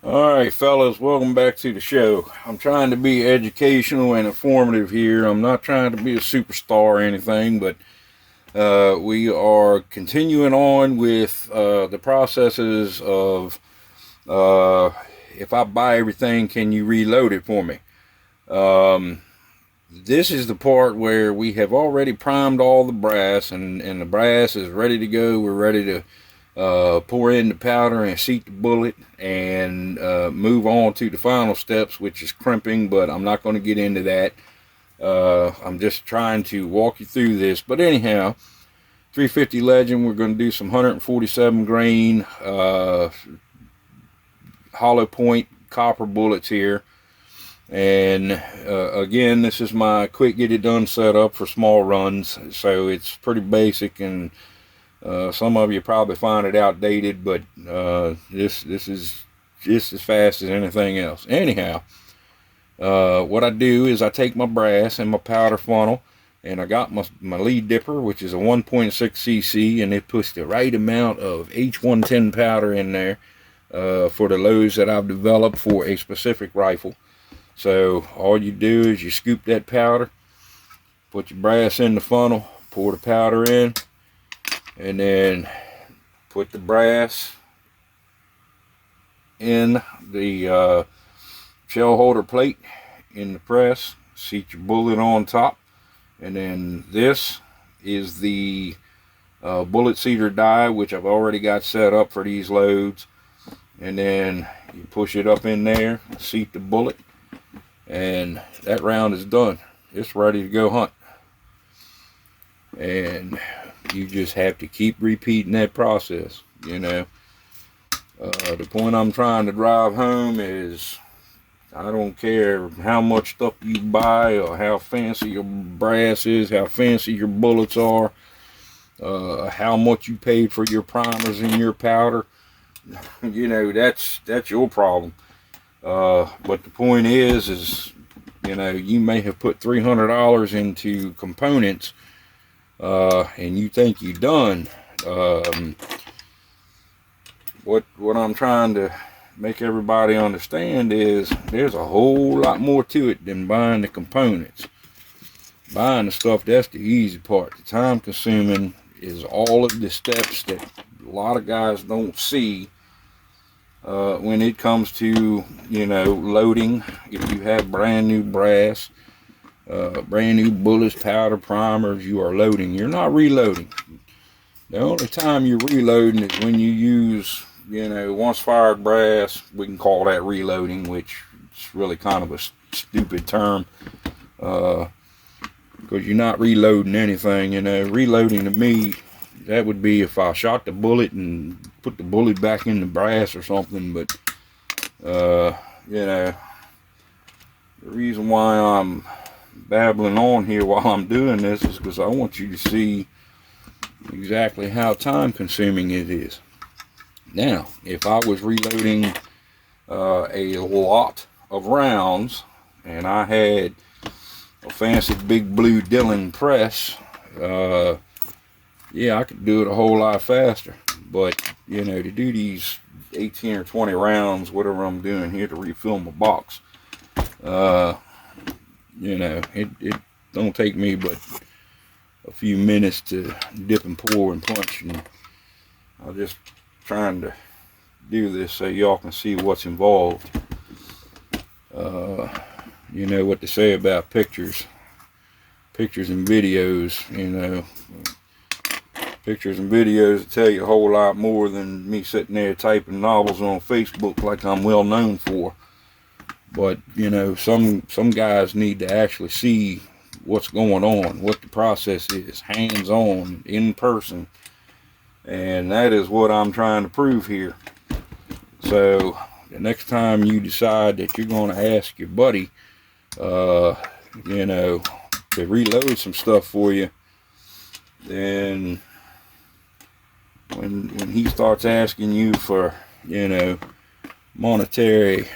All right, fellas, welcome back to the show. I'm trying to be educational and informative here. I'm not trying to be a superstar or anything, but we are continuing on with the processes of uh, if I buy everything, can you reload it for me? Um, this is the part where we have already primed all the brass, and the brass is ready to go. We're ready to pour in the powder and seat the bullet and move on to the final steps, which is crimping, but I'm not going to get into that. I'm just trying to walk you through this. But anyhow, 350 Legend, we're going to do some 147 grain hollow point copper bullets here. And again, this is my quick get it done setup for small runs, so it's pretty basic, and some of you probably find it outdated, but this is just as fast as anything else. Anyhow, what I do is I take my brass and my powder funnel, and I got my lead dipper, which is a 1.6 cc, and it puts the right amount of H110 powder in there for the loads that I've developed for a specific rifle. So all you do is you scoop that powder, put your brass in the funnel, pour the powder in, and then put the brass in the shell holder plate in the press, seat your bullet on top, and then this is the bullet seater die, which I've already got set up for these loads, and then you push it up in there, seat the bullet, and that round is done. It's ready to go hunt. And you just have to keep repeating that process. The point I'm trying to drive home is I don't care how much stuff you buy or how fancy your brass is, how fancy your bullets are, how much you paid for your primers and your powder. That's your problem. But the point is you may have put $300 into components, and you think you're done. What I'm trying to make everybody understand is there's a whole lot more to it than buying the components. Buying the stuff, that's the easy part. The time consuming is all of the steps that a lot of guys don't see when it comes to loading. If you have brand new brass, brand new bullets, powder, primers, you are loading. You're not reloading. The only time you're reloading is when you use once fired brass. We can call that reloading, which is really kind of a stupid term, because you're not reloading anything. Reloading to me, that would be if I shot the bullet and put the bullet back in the brass or something. But the reason why I'm babbling on here while I'm doing this is because I want you to see exactly how time consuming it is. Now, if I was reloading a lot of rounds and I had a fancy big blue Dillon press, yeah, I could do it a whole lot faster. But to do these 18 or 20 rounds, whatever I'm doing here to refill my box, it don't take me but a few minutes to dip and pour and punch, and I'm just trying to do this so y'all can see what's involved. You know what to say about pictures and videos. Pictures and videos will tell you a whole lot more than me sitting there typing novels on Facebook like I'm well known for. But some guys need to actually see what's going on, what the process is, hands-on, in person, and that is what I'm trying to prove here. So the next time you decide that you're going to ask your buddy to reload some stuff for you, then when he starts asking you for monetary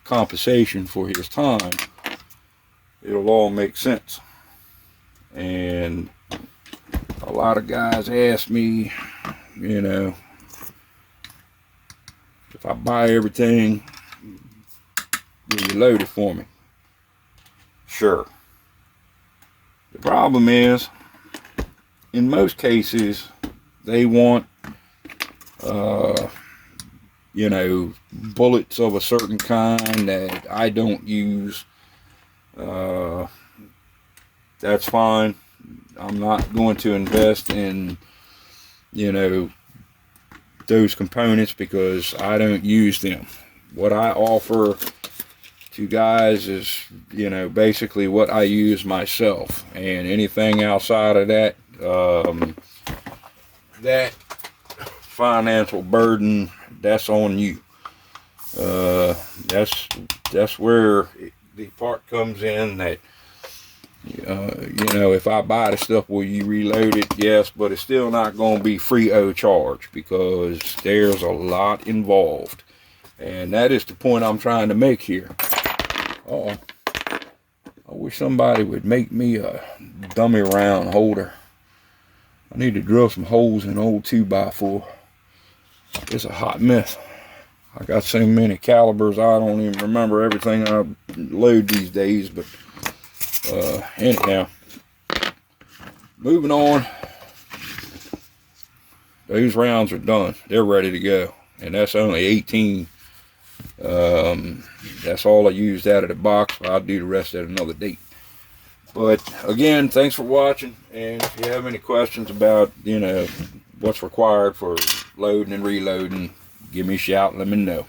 compensation for his time, it'll all make sense. And a lot of guys ask me, if if I buy everything, will you load it for me? Sure. The problem is, in most cases, they want, you know, bullets of a certain kind that I don't use. That's fine. I'm not going to invest in, you know, those components because I don't use them. What I offer to guys is, you know, basically what I use myself, and anything outside of that, that financial burden, that's on you. That's where the part comes in that, you know, if I buy the stuff, will you reload it? Yes, but it's still not going to be free of charge because there's a lot involved. And that is the point I'm trying to make here. I wish somebody would make me a dummy round holder. I need to drill some holes in an old 2x4. It's a hot mess. I got so many calibers, I don't even remember everything I load these days, but anyhow, moving on. Those rounds are done. They're ready to go. And that's only 18. That's all I used out of the box. I'll do the rest at another date. But again, thanks for watching. And if you have any questions about, you know, what's required for loading and reloading, give me a shout and let me know.